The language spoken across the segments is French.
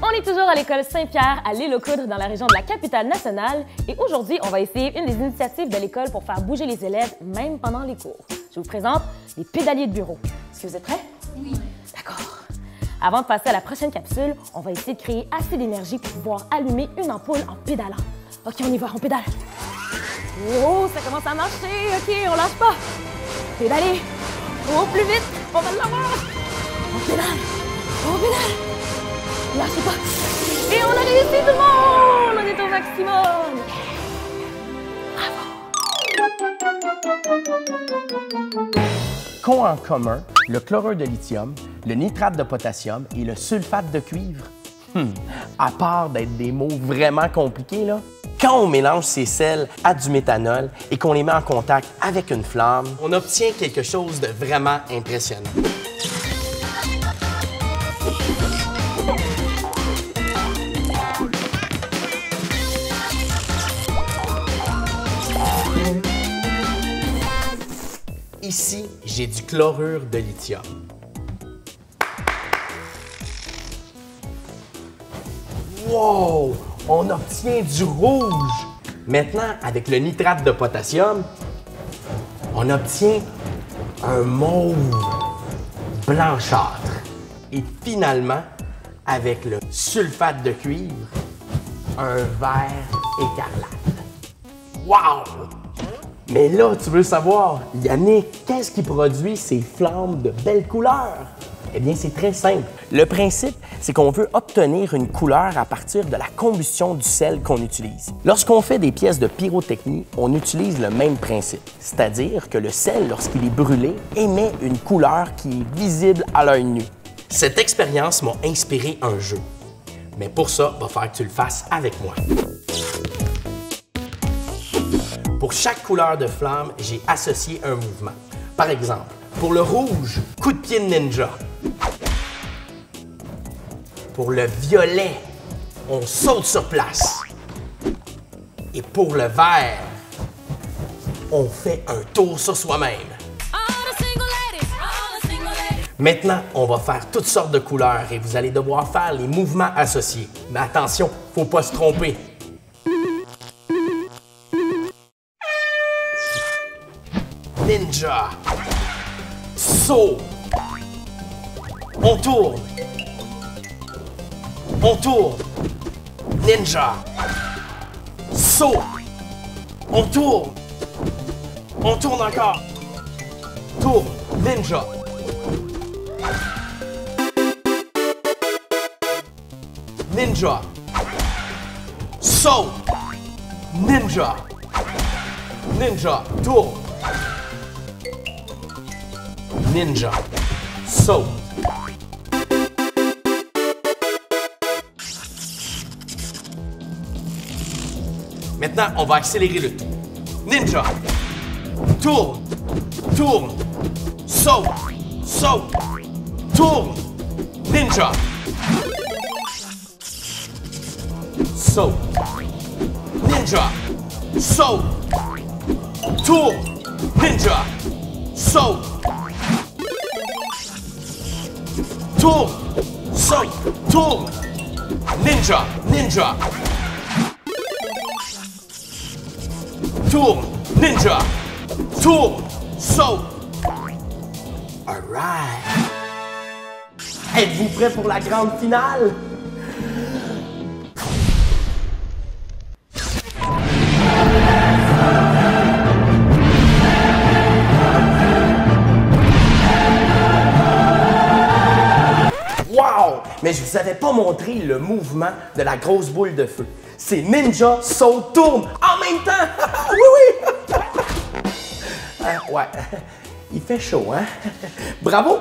On est toujours à l'école Saint-Pierre à l'Île-aux-Coudres dans la région de la capitale nationale et aujourd'hui, on va essayer une des initiatives de l'école pour faire bouger les élèves même pendant les cours. Je vous présente les pédaliers de bureau. Est-ce que vous êtes prêts? Oui. D'accord. Avant de passer à la prochaine capsule, on va essayer de créer assez d'énergie pour pouvoir allumer une ampoule en pédalant. OK, on y va, on pédale. Oh, ça commence à marcher. OK, on lâche pas. Pédaler. Oh, plus vite. On va l'avoir. On pédale. On pédale. Lâchez pas. Et on a réussi tout le monde. On est au maximum. Bravo. Qu'ont en commun le chlorure de lithium, le nitrate de potassium et le sulfate de cuivre? À part d'être des mots vraiment compliqués, là. Quand on mélange ces sels à du méthanol et qu'on les met en contact avec une flamme, on obtient quelque chose de vraiment impressionnant. Ici, j'ai du chlorure de lithium. Wow! On obtient du rouge! Maintenant, avec le nitrate de potassium, on obtient un mauve blanchâtre. Et finalement, avec le sulfate de cuivre, un vert écarlate. Wow! Mais là, tu veux savoir, Yannick, qu'est-ce qui produit ces flammes de belles couleurs? Eh bien, c'est très simple. Le principe, c'est qu'on veut obtenir une couleur à partir de la combustion du sel qu'on utilise. Lorsqu'on fait des pièces de pyrotechnie, on utilise le même principe, c'est-à-dire que le sel, lorsqu'il est brûlé, émet une couleur qui est visible à l'œil nu. Cette expérience m'a inspiré un jeu. Mais pour ça, il va falloir que tu le fasses avec moi. Pour chaque couleur de flamme, j'ai associé un mouvement. Par exemple, pour le rouge, coup de pied de ninja. Pour le violet, on saute sur place. Et pour le vert, on fait un tour sur soi-même. Maintenant, on va faire toutes sortes de couleurs et vous allez devoir faire les mouvements associés. Mais attention, faut pas se tromper. Ninja. Saut. On tourne. On tourne. Ninja. Saut. On tourne. On tourne encore. Tourne. Ninja. Ninja. Saut. Ninja. Ninja. Tourne. Ninja. Saut. Maintenant, on va accélérer le tout. Ninja. Tourne. Tourne. Saut. Saut. Tourne. Ninja. Saut. Ninja. Saut. Tourne. Ninja. Saut. Tourne. Saut. Tourne. Ninja. Ninja. Tourne, ninja, tourne, saut. All right. Êtes-vous prêts pour la grande finale? Wow! Mais je vous avais pas montré le mouvement de la grosse boule de feu. C'est ninja, saut, tourne en même temps! Oui, oui! Ouais, il fait chaud, hein? Bravo!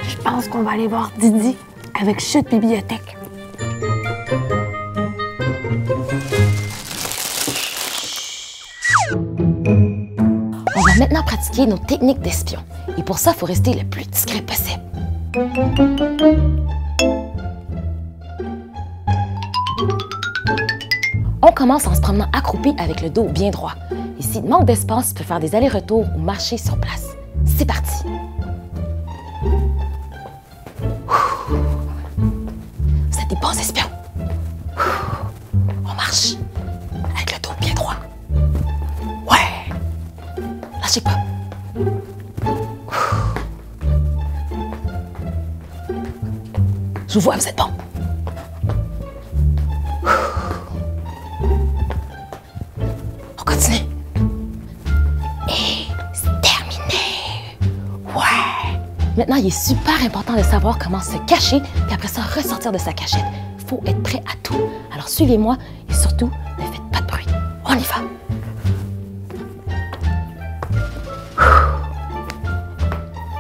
Je pense qu'on va aller voir Didi avec Chute Bibliothèque. pratiquer nos techniques d'espion. Et pour ça, il faut rester le plus discret possible. On commence en se promenant accroupi avec le dos bien droit. Et s'il manque d'espace, tu peux faire des allers-retours ou marcher sur place. C'est parti! Vous êtes des bons espions. On marche avec le dos bien droit. Ouais! Lâchez pas. Je vous vois, vous êtes bons. On continue. Et c'est terminé. Ouais! Maintenant, il est super important de savoir comment se cacher, puis après ça, ressortir de sa cachette. Il faut être prêt à tout. Alors, suivez-moi et surtout, ne faites pas de bruit. On y va!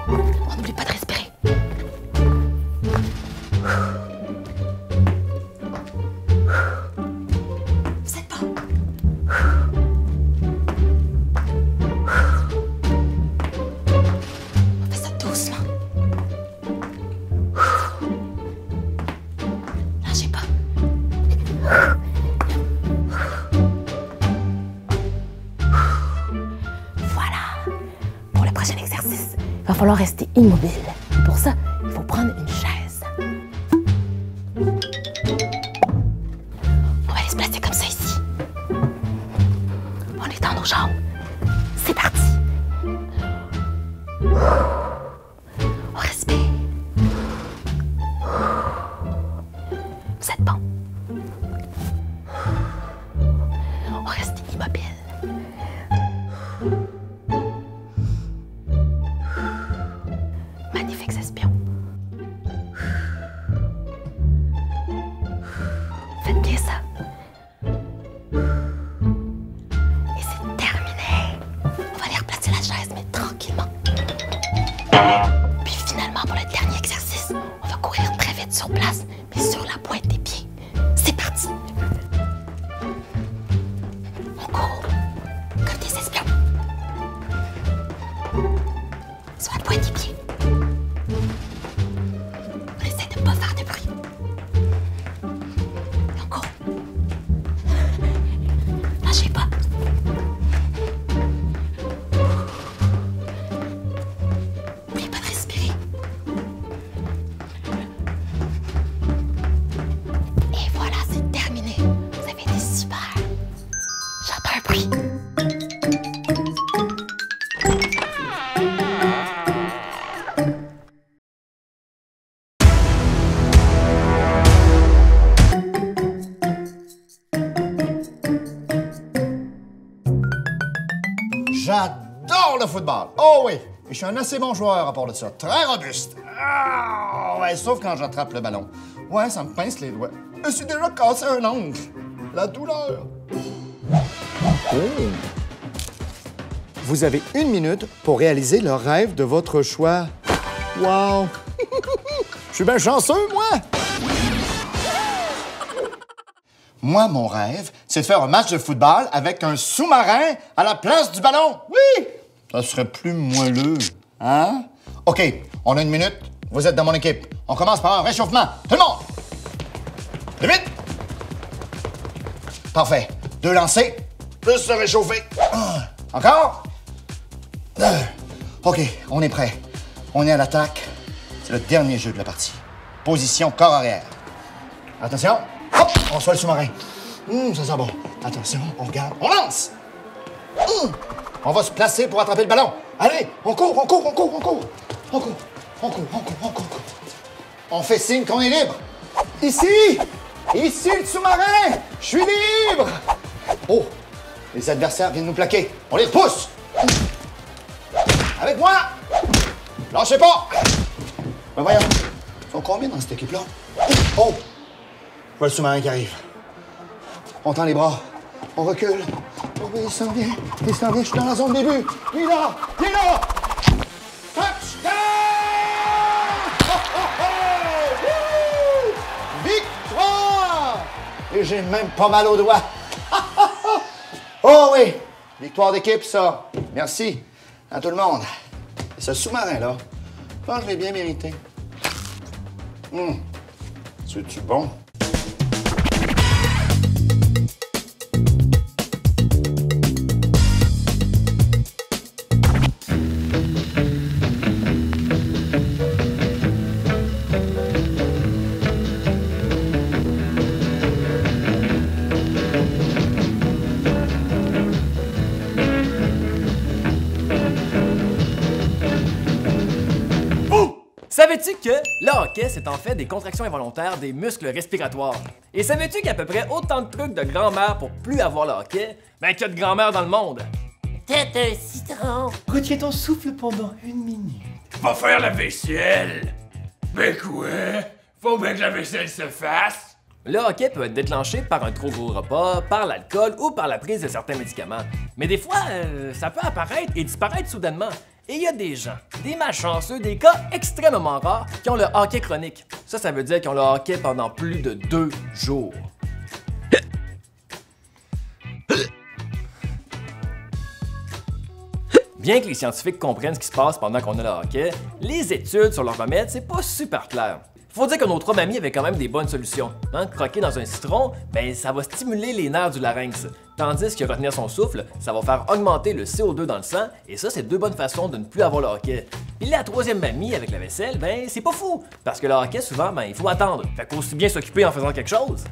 On n'oublie pas de respirer. Vous êtes bon. On fait ça doucement. Lâchez pas. Voilà. Pour le prochain exercice, il va falloir rester immobile. Et pour ça, il faut prendre une chaise. On va aller se placer comme ça ici. On étend nos jambes. C'est parti. On respire. Vous êtes bon. On reste immobile. Magnifiques espions. Faites bien ça. Et c'est terminé. On va aller replacer la chaise, mais tranquillement. Puis finalement, pour le dernier exercice, on va courir très vite sur place, mais sur la pointe des pieds. C'est parti. On court comme des espions. Sur la pointe des pieds. On essaie de ne pas faire de bruit. Et on court. Lâchez pas. N'oubliez pas de respirer. Et voilà, c'est terminé. Vous avez été super. J'entends un bruit. J'adore le football. Oh oui. Et je suis un assez bon joueur à part de ça. Très robuste. Ah, ouais, sauf quand j'attrape le ballon. Ouais, ça me pince les doigts. Je me suis déjà cassé un ongle. La douleur. Vous avez 1 minute pour réaliser le rêve de votre choix. Wow! Je suis bien chanceux, moi! Moi, mon rêve, c'est de faire un match de football avec un sous-marin à la place du ballon. Oui! Ça serait plus moelleux, hein? OK, on a 1 minute. Vous êtes dans mon équipe. On commence par un réchauffement. Tout le monde! Plus vite! Parfait. 2 lancers. Plus se réchauffer. Encore? OK, on est prêt. On est à l'attaque. C'est le dernier jeu de la partie. Position corps arrière. Attention. Hop! On soit le sous-marin. Ça sent bon. Attention, on regarde. On lance! On va se placer pour attraper le ballon. Allez, on court, on court, on court, on court. On court, on court, on court, on court. On fait signe qu'on est libre. Ici! Ici, le sous-marin! Je suis libre! Oh! Les adversaires viennent nous plaquer. On les repousse! Avec moi! Lâchez pas! Ben voyons. Ils sont combien dans cette équipe-là? Oh! Je vois le sous-marin qui arrive. On tend les bras. On recule. Oh oui, il s'en vient. Il s'en vient. Je suis dans la zone de début. Il est là! Il est là! Touchdown! Oh, oh, oh! Victoire! Et j'ai même pas mal aux doigts. Oh oui! Victoire d'équipe, ça. Merci. À tout le monde, ce sous-marin-là, je pense que je l'ai bien mérité. C'est-tu bon? Savais-tu que le hockey, c'est en fait des contractions involontaires des muscles respiratoires? Et savais-tu qu'il y a à peu près autant de trucs de grand-mère pour plus avoir le hockey, qu'il y a de grand-mère dans le monde? Tête un citron. Retiens ton souffle pendant 1 minute. Va faire la vaisselle! Mais quoi? Faut bien que la vaisselle se fasse! Le hockey peut être déclenché par un trop gros repas, par l'alcool ou par la prise de certains médicaments. Mais des fois, ça peut apparaître et disparaître soudainement. Et il y a des gens, des malchanceux, des cas extrêmement rares qui ont le hockey chronique. Ça veut dire qu'ils ont le hockey pendant plus de 2 jours. Bien que les scientifiques comprennent ce qui se passe pendant qu'on a le hockey, les études sur leur remède, c'est pas super clair. Faut dire que nos 3 mamies avaient quand même des bonnes solutions. Croquer dans un citron, ça va stimuler les nerfs du larynx. Tandis que retenir son souffle, ça va faire augmenter le CO2 dans le sang, et ça, c'est 2 bonnes façons de ne plus avoir le hockey. Puis la 3e mamie avec la vaisselle, c'est pas fou, parce que le hockey, souvent, il faut attendre. Fait qu'aussi bien s'occuper en faisant quelque chose.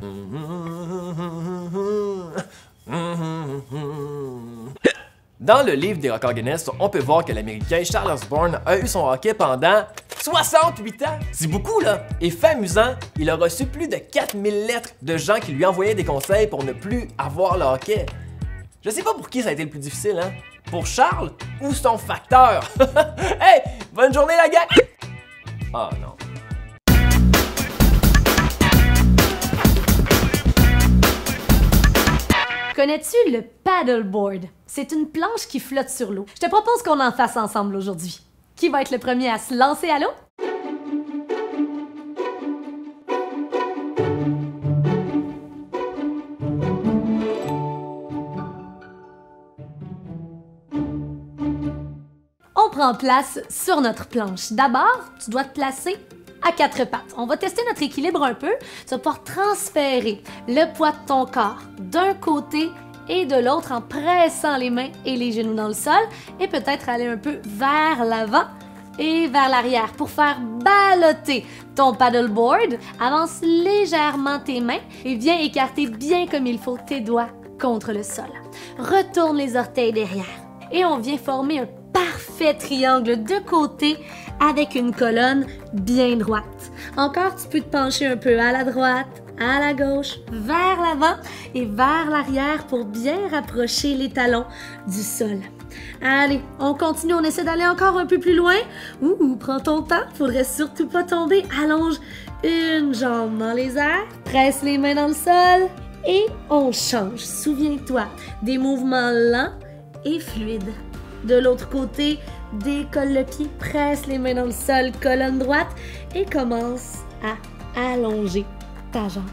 Dans le livre des records Guinness, on peut voir que l'Américain Charles Osborne a eu son hockey pendant 68 ans! C'est beaucoup, là! Et fait amusant, il a reçu plus de 4000 lettres de gens qui lui envoyaient des conseils pour ne plus avoir le hockey. Je sais pas pour qui ça a été le plus difficile, hein? Pour Charles ou son facteur? Hey! Bonne journée, la gang! Ah non. Connais-tu le paddleboard? C'est une planche qui flotte sur l'eau. Je te propose qu'on en fasse ensemble aujourd'hui. Qui va être le premier à se lancer à l'eau? On prend place sur notre planche. D'abord, tu dois te placer à 4 pattes. On va tester notre équilibre un peu. Tu vas pouvoir transférer le poids de ton corps d'un côté et de l'autre en pressant les mains et les genoux dans le sol et peut-être aller un peu vers l'avant et vers l'arrière pour faire balloter ton paddleboard. Avance légèrement tes mains et viens écarter bien comme il faut tes doigts contre le sol. Retourne les orteils derrière et on vient former un parfait triangle de côté avec une colonne bien droite. Encore, tu peux te pencher un peu à la droite, à la gauche, vers l'avant et vers l'arrière pour bien rapprocher les talons du sol. Allez, on continue, on essaie d'aller encore un peu plus loin. Prends ton temps, faudrait surtout pas tomber. Allonge une jambe dans les airs, presse les mains dans le sol et on change. Souviens-toi, des mouvements lents et fluides. De l'autre côté, décolle le pied, presse les mains dans le sol, colonne droite et commence à allonger ta jambe.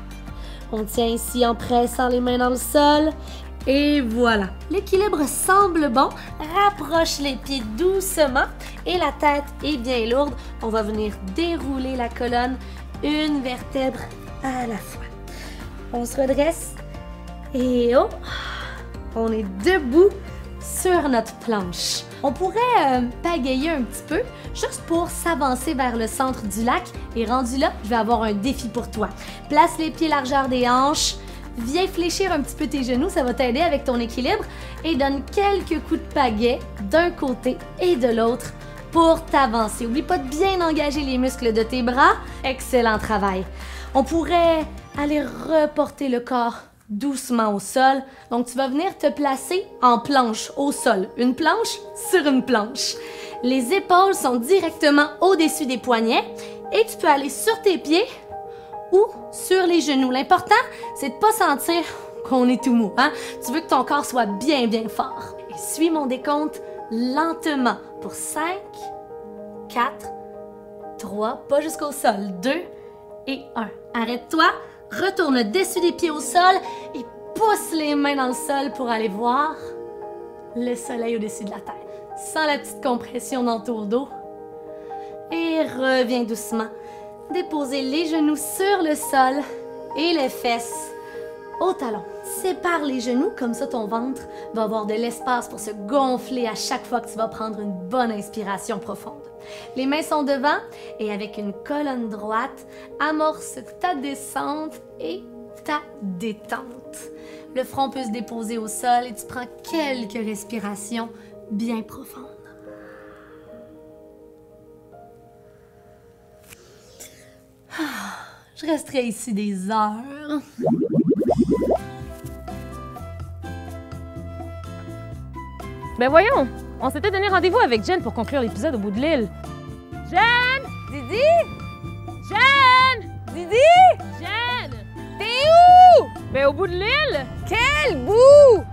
On tient ici en pressant les mains dans le sol et voilà. L'équilibre semble bon. Rapproche les pieds doucement et la tête est bien lourde. On va venir dérouler la colonne une vertèbre à la fois. On se redresse et on est debout sur notre planche. On pourrait pagayer un petit peu, juste pour s'avancer vers le centre du lac. Et rendu là, je vais avoir un défi pour toi. Place les pieds largeur des hanches, viens fléchir un petit peu tes genoux, ça va t'aider avec ton équilibre. Et donne quelques coups de pagaie d'un côté et de l'autre pour t'avancer. Oublie pas de bien engager les muscles de tes bras. Excellent travail. On pourrait aller reporter le corps doucement au sol. Donc, tu vas venir te placer en planche au sol. Une planche sur une planche. Les épaules sont directement au-dessus des poignets et tu peux aller sur tes pieds ou sur les genoux. L'important, c'est de ne pas sentir qu'on est tout mou. Tu veux que ton corps soit bien, bien fort. Et suis mon décompte lentement pour 5, 4, 3, pas jusqu'au sol, 2 et 1. Arrête-toi. Retourne le dessus des pieds au sol et pousse les mains dans le sol pour aller voir le soleil au-dessus de la tête. Sens la petite compression dans ton dos. Et reviens doucement. Déposez les genoux sur le sol et les fesses au talon. Sépare les genoux, comme ça ton ventre va avoir de l'espace pour se gonfler à chaque fois que tu vas prendre une bonne inspiration profonde. Les mains sont devant et avec une colonne droite, amorce ta descente et ta détente. Le front peut se déposer au sol et tu prends quelques respirations bien profondes. Je resterai ici des heures. Ben voyons, on s'était donné rendez-vous avec Jen pour conclure l'épisode au bout de l'île. Jen! Didi! Jen! Didi! Jen! T'es où? Ben au bout de l'île! Quel bout?